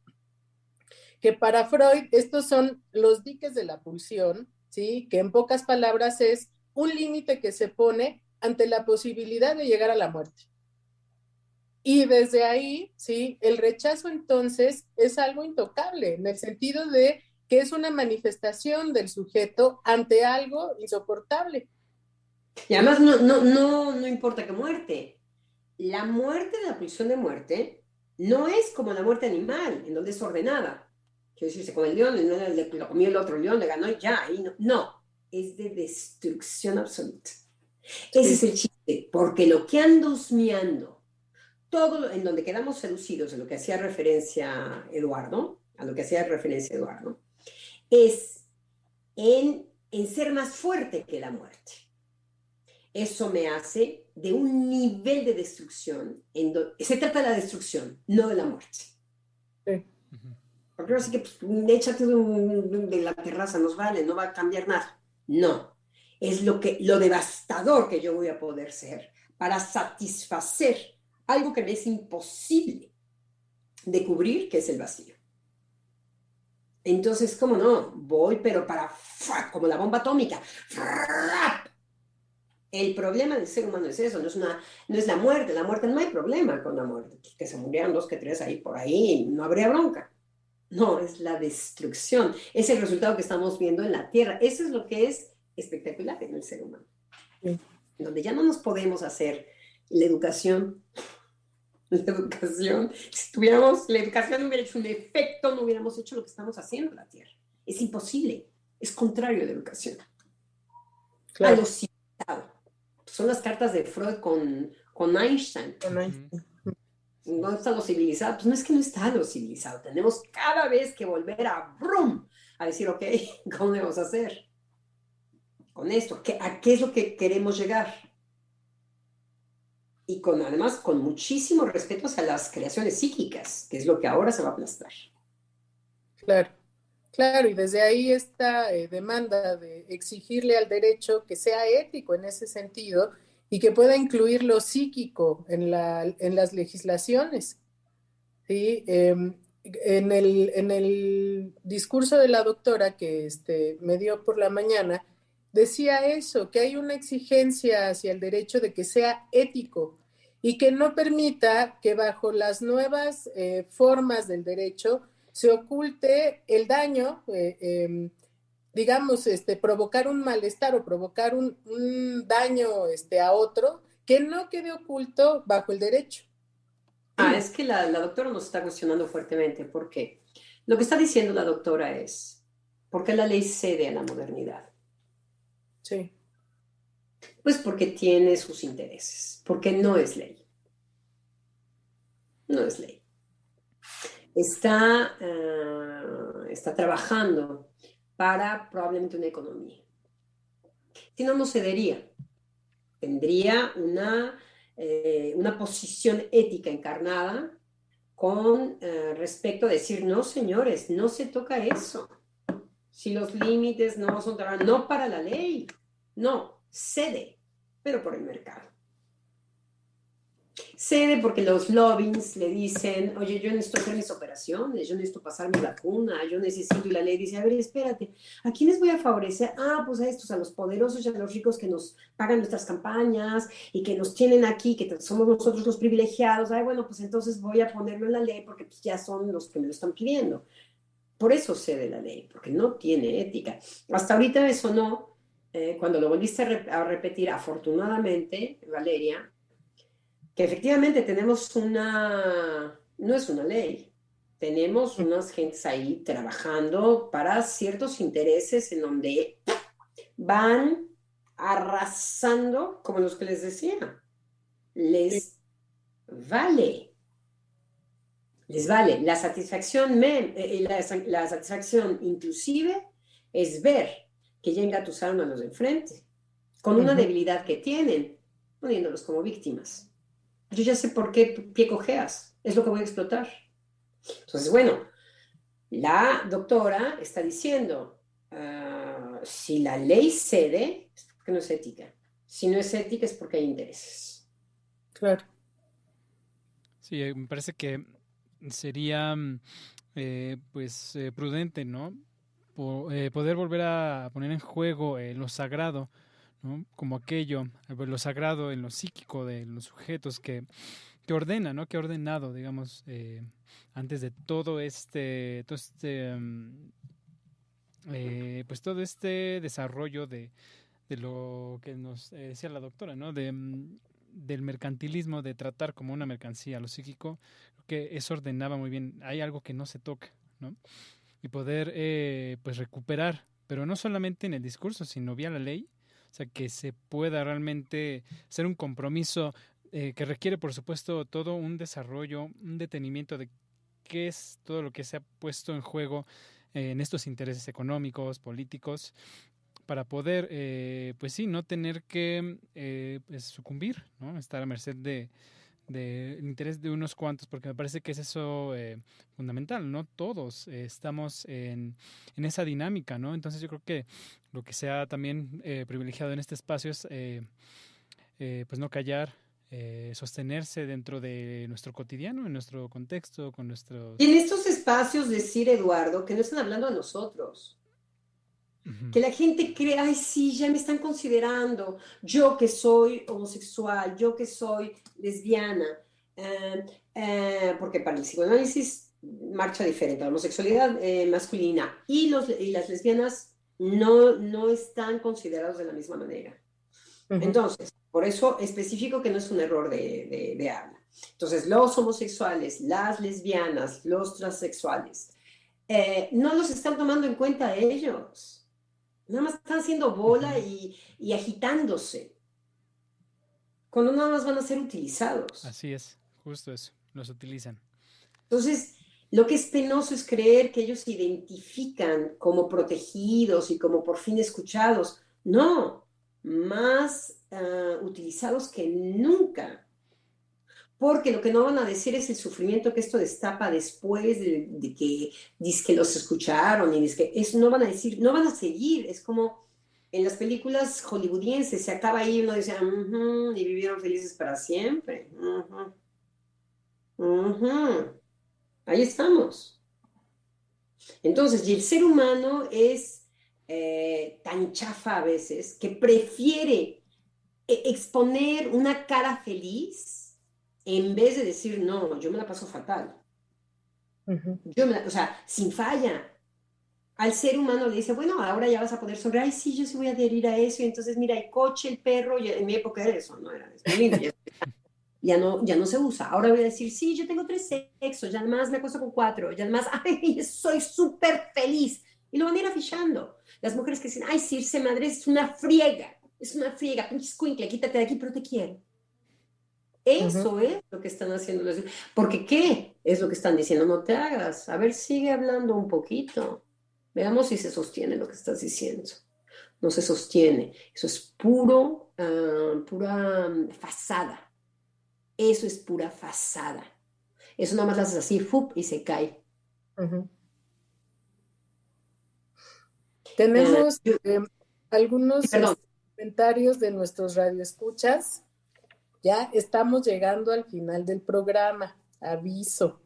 que para Freud estos son los diques de la pulsión, ¿sí? Que en pocas palabras es un límite que se pone ante la posibilidad de llegar a la muerte. Y desde ahí, ¿sí? El rechazo entonces es algo intocable, en el sentido de que es una manifestación del sujeto ante algo insoportable. Y además no importa qué muerte. La muerte de la pulsión de muerte no es como la muerte animal, en donde es ordenada. Quiero decirse, con el león, lo comió el otro león, le ganó y ya. Ahí no, es de destrucción absoluta. Ese es el chiste, porque lo que anda husmeando, todo en donde quedamos seducidos, en lo que hacía referencia Eduardo, es en ser más fuerte que la muerte. Eso me hace de un nivel de destrucción, se trata de la destrucción, no de la muerte. Sí. Porque ahora sí que pues, échate de la terraza, nos vale, no va a cambiar nada. No, es lo devastador que yo voy a poder ser para satisfacer algo que me es imposible de cubrir, que es el vacío. Entonces, ¿cómo no? Voy, pero como la bomba atómica. El problema del ser humano es eso, no es la muerte. La muerte, no hay problema con la muerte. Que se murieran 2, que 3 ahí por ahí, no habría bronca. No, es la destrucción. Es el resultado que estamos viendo en la Tierra. Eso es lo que es espectacular en el ser humano. Sí. Donde ya no nos podemos hacer la educación. Si tuviéramos la educación, no hubiera hecho un efecto, no hubiéramos hecho lo que estamos haciendo en la Tierra. Es imposible. Es contrario a la educación. Claro. A lo civilizado. Son las cartas de Freud con Einstein. ¿Dónde está lo civilizado? Pues no es que no está lo civilizado. Tenemos cada vez que volver a decir, ok, ¿cómo debemos hacer? Con esto, ¿a qué es lo que queremos llegar? Y además con muchísimo respeto hacia las creaciones psíquicas, que es lo que ahora se va a aplastar. Claro, y desde ahí esta demanda de exigirle al derecho que sea ético en ese sentido y que pueda incluir lo psíquico en las legislaciones. ¿Sí? En el discurso de la doctora que me dio por la mañana, decía eso, que hay una exigencia hacia el derecho de que sea ético y que no permita que bajo las nuevas formas del derecho se oculte el daño, digamos, provocar un malestar o provocar un daño a otro que no quede oculto bajo el derecho. Es que la doctora nos está cuestionando fuertemente. ¿Por qué? Lo que está diciendo la doctora es, ¿por qué la ley cede a la modernidad? Sí. Pues porque tiene sus intereses, porque no es ley. No es ley. Está trabajando para probablemente una economía. Si no, no cedería. Tendría una posición ética encarnada con respecto a decir, no, señores, no se toca eso. Si los límites no son no para la ley, no, cede, pero por el mercado. Cede porque los lobbies le dicen, oye, yo necesito hacer mis operaciones, yo necesito pasar mi vacuna, yo necesito, y la ley dice, a ver, espérate, ¿a quiénes voy a favorecer? Pues a estos, a los poderosos y a los ricos que nos pagan nuestras campañas y que nos tienen aquí, que somos nosotros los privilegiados. Bueno, pues entonces voy a ponerlo en la ley porque pues, ya son los que me lo están pidiendo. Por eso cede la ley, porque no tiene ética. Hasta ahorita me sonó, cuando lo volviste a repetir, afortunadamente, Valeria, que efectivamente tenemos no es una ley, tenemos unas gentes ahí trabajando para ciertos intereses en donde van arrasando, como los que les decía, les vale. La satisfacción, la satisfacción inclusive es ver que ya engatusaron a los de enfrente, con una debilidad que tienen, poniéndolos como víctimas. Yo ya sé por qué pie cojeas, es lo que voy a explotar. Entonces, bueno, la doctora está diciendo, si la ley cede, es porque no es ética. Si no es ética, es porque hay intereses. Claro. Sí, me parece que sería prudente, ¿no? Poder volver a poner en juego lo sagrado, ¿no? Como aquello, lo sagrado en lo psíquico de los sujetos que ordena, ¿no? Que ha ordenado, digamos, antes de pues todo este desarrollo de lo que nos decía la doctora, ¿no? Del mercantilismo, de tratar como una mercancía lo psíquico, que eso ordenaba muy bien. Hay algo que no se toca, ¿no? Y poder pues recuperar, pero no solamente en el discurso, sino vía la ley, o sea, que se pueda realmente hacer un compromiso que requiere, por supuesto, todo un desarrollo, un detenimiento de qué es todo lo que se ha puesto en juego en estos intereses económicos, políticos, para poder, pues sí, no tener que pues sucumbir, ¿no? Estar a merced del interés de unos cuantos, porque me parece que es eso fundamental, ¿no? Todos estamos en esa dinámica, ¿no? Entonces yo creo que lo que se ha también privilegiado en este espacio es pues no callar, sostenerse dentro de nuestro cotidiano, en nuestro contexto, con Y nuestros... en estos espacios decir, Eduardo, que no están hablando a nosotros, Ujú. que la gente cree, ay, sí, ya me están considerando, yo que soy homosexual, yo que soy lesbiana, porque para el psicoanálisis marcha diferente, la homosexualidad masculina y las lesbianas no están considerados de la misma manera. Ujú. Entonces, por eso especifico que no es un error de habla. Entonces, los homosexuales, las lesbianas, los transexuales, no los están tomando en cuenta ellos. Nada más están haciendo bola Ujú. y agitándose, cuando nada más van a ser utilizados. Así es, justo eso, los utilizan. Entonces, lo que es penoso es creer que ellos se identifican como protegidos y como por fin escuchados. No, más utilizados que nunca. Porque lo que no van a decir es el sufrimiento que esto destapa después de que dizque los escucharon y dizque eso no van a decir, no van a seguir. Es como en las películas hollywoodienses, se acaba ahí y uno dice, "Ujú", y vivieron felices para siempre. Ujú, ujú. Ahí estamos. Entonces, y el ser humano es tan chafa a veces que prefiere exponer una cara feliz en vez de decir, no, yo me la paso fatal. Ujú. O sea, sin falla. Al ser humano le dice, bueno, ahora ya vas a poder sonreír. Ay, sí, yo sí voy a adherir a eso. Y entonces, mira, el coche, el perro, en mi época era eso, ¿no? Era, es muy lindo. Ya no se usa. Ahora voy a decir, sí, yo tengo 3 sexos, ya además me acuesto con 4, ya además, ay, soy súper feliz. Y lo van a ir afichando. Las mujeres que dicen, ay, sí, irse madre es una friega, pinche escuincle, quítate de aquí, pero te quiero. Ujú. Eso es lo que están haciendo los... Porque ¿qué es lo que están diciendo? No te hagas. A ver, sigue hablando un poquito. Veamos si se sostiene lo que estás diciendo. No se sostiene. Eso es pura fasada. Eso es pura fasada. Eso nada más lo haces así, ¡fup! Y se cae. Ujú. Ah, Tenemos algunos perdón. comentarios de nuestros radioescuchas. Ya estamos llegando al final del programa, aviso.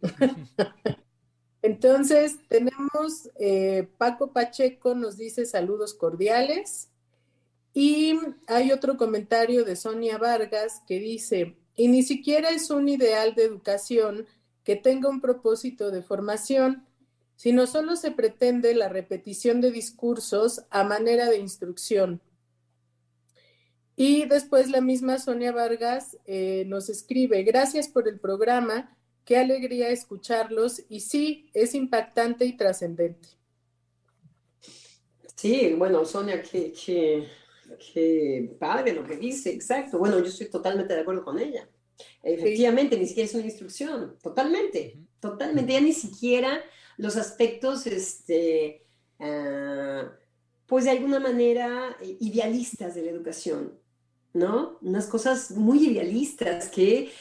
Entonces, tenemos Paco Pacheco nos dice saludos cordiales y hay otro comentario de Sonia Vargas que dice, y ni siquiera es un ideal de educación que tenga un propósito de formación, sino solo se pretende la repetición de discursos a manera de instrucción. Y después la misma Sonia Vargas nos escribe, gracias por el programa, qué alegría escucharlos y sí, es impactante y trascendente. Sí, bueno, Sonia, qué padre lo que dice, exacto. Bueno, yo estoy totalmente de acuerdo con ella. Sí. Efectivamente, ni siquiera es una instrucción, totalmente, Ujú. totalmente, ya ni siquiera los aspectos, pues de alguna manera idealistas de la educación, ¿no? Unas cosas muy idealistas que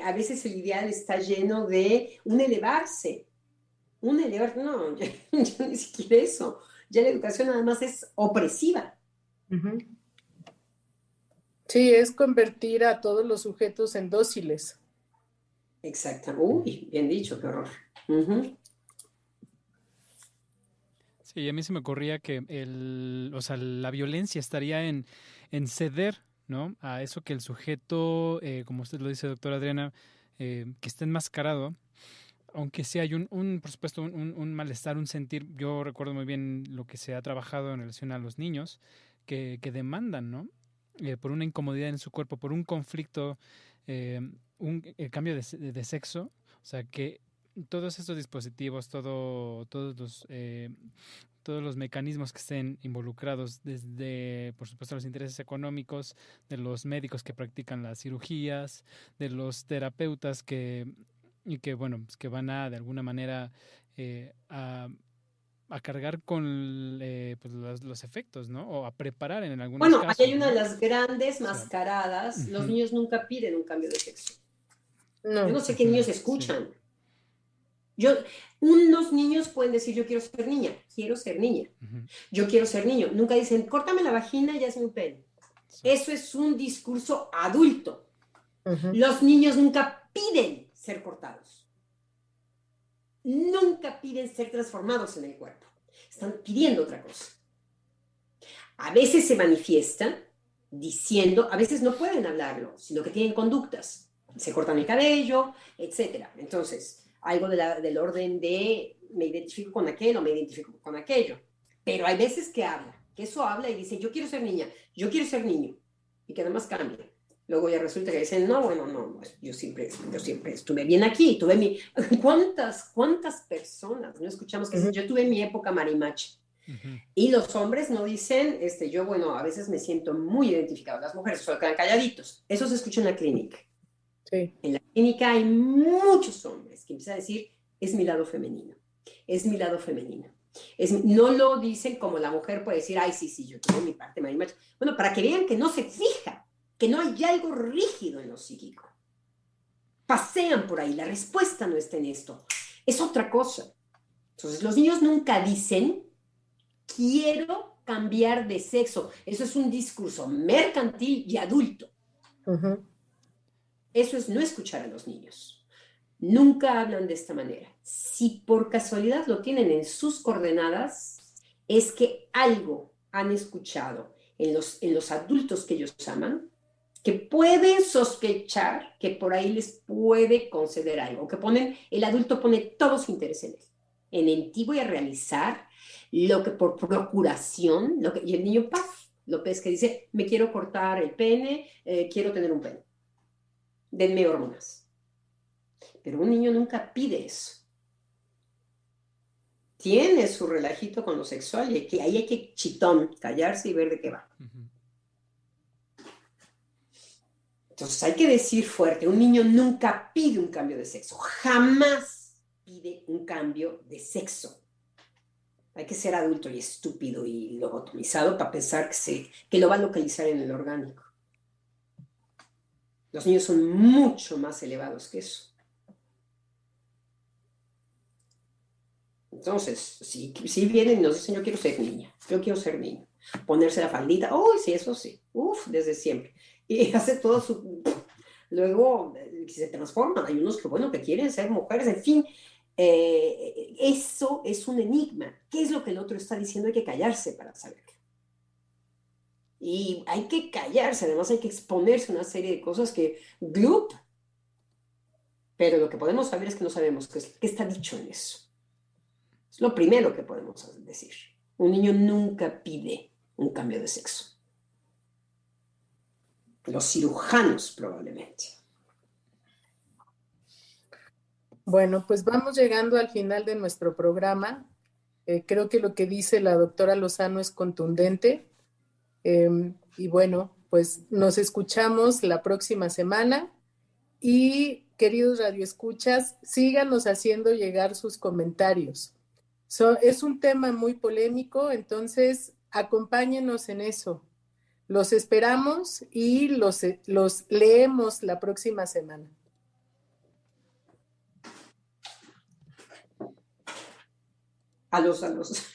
a veces el ideal está lleno de un elevarse, no, ya ni siquiera eso, ya la educación además es opresiva. Uh-huh. Sí, es convertir a todos los sujetos en dóciles. Exacto. Uy, bien dicho, qué horror. Ujú. Sí, a mí se me ocurría que o sea, la violencia estaría en ceder, ¿no? A eso que el sujeto, como usted lo dice, doctora Adriana, que está enmascarado, aunque sí hay por supuesto, un malestar, un sentir. Yo recuerdo muy bien lo que se ha trabajado en relación a los niños que demandan, ¿no? Por una incomodidad en su cuerpo, por un conflicto, eh, el cambio de sexo, o sea, que todos estos dispositivos, todos los mecanismos que estén involucrados, desde, por supuesto, los intereses económicos, de los médicos que practican las cirugías, de los terapeutas y que, bueno, pues que van a, de alguna manera, a cargar con pues los efectos, ¿no? O a preparar en algunos Bueno, ahí hay casos, una de ¿no? las grandes O sea, mascaradas. Los ujú, niños nunca piden un cambio de sexo. Yo no No. sé qué niños sí. escuchan. Yo, unos niños pueden decir, yo quiero ser niña, quiero ser niña. Ujú, Yo quiero ser niño. Nunca dicen, córtame la vagina y hazme un pene. exacto. Eso es un discurso adulto. Ujú. Los niños nunca piden ser cortados. Nunca piden ser transformados en el cuerpo. Están pidiendo otra cosa. A veces se manifiestan diciendo, a veces no pueden hablarlo, sino que tienen conductas. Se cortan el cabello, etc. Entonces, algo del orden de me identifico con aquel o me identifico con aquello. Pero hay veces que habla, que eso habla y dice, yo quiero ser niña, yo quiero ser niño. Y que nada más cambia. Luego ya resulta que dicen, no, bueno, no, yo siempre estuve bien aquí, tuve mi... ¿Cuántas personas no escuchamos que dicen, Ujú. yo tuve mi época marimacha? Ujú, Y los hombres no dicen, yo, bueno, a veces me siento muy identificado. Las mujeres solo quedan calladitos. Eso se escucha en la clínica. Sí. En la clínica hay muchos hombres que empiezan a decir, es mi lado femenino, es mi lado femenino. No lo dicen como la mujer puede decir, ay, sí, sí, yo tengo mi parte marimacha. Bueno, para que vean que no se fija, que no hay algo rígido en lo psíquico. Pasean por ahí, la respuesta no está en esto, es otra cosa. Entonces, los niños nunca dicen, quiero cambiar de sexo. Eso es un discurso mercantil y adulto. Ujú. Eso es no escuchar a los niños. Nunca hablan de esta manera. Si por casualidad lo tienen en sus coordenadas, es que algo han escuchado en los adultos que ellos aman, que pueden sospechar que por ahí les puede conceder algo, que el adulto pone todo su interés en el ti voy a realizar lo que por procuración, y el niño, ¡paf! Lo ves que dice, me quiero cortar el pene, quiero tener un pene, denme hormonas. Pero un niño nunca pide eso. Tiene su relajito con lo sexual y ahí hay que chitón, callarse y ver de qué va. ujú. Entonces hay que decir fuerte, un niño nunca pide un cambio de sexo, jamás pide un cambio de sexo. Hay que ser adulto y estúpido y lobotomizado para pensar que lo va a localizar en el orgánico. Los niños son mucho más elevados que eso. Entonces, si vienen y nos dicen, yo quiero ser niña, yo quiero ser niño, ponerse la faldita, uy, sí, eso sí, desde siempre. Y hace todo su... Luego se transforman, hay unos que, bueno, que quieren ser mujeres, en fin, eso es un enigma. ¿Qué es lo que el otro está diciendo? Hay que callarse para saberlo. Y hay que callarse, además hay que exponerse a una serie de cosas que, ¡glup! Pero lo que podemos saber es que no sabemos qué está dicho en eso. Es lo primero que podemos decir. Un niño nunca pide un cambio de sexo. Los cirujanos probablemente. Bueno, pues vamos llegando al final de nuestro programa. Creo que lo que dice la doctora Lozano es contundente. Y bueno, pues nos escuchamos la próxima semana. Y queridos radioescuchas, síganos haciendo llegar sus comentarios. Es un tema muy polémico, entonces acompáñenos en eso. Los esperamos y los leemos la próxima semana. A los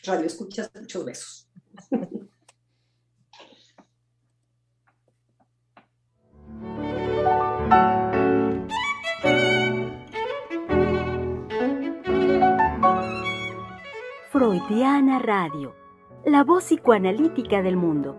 radioescuchas, muchos besos. Freudiana Radio, la voz psicoanalítica del mundo.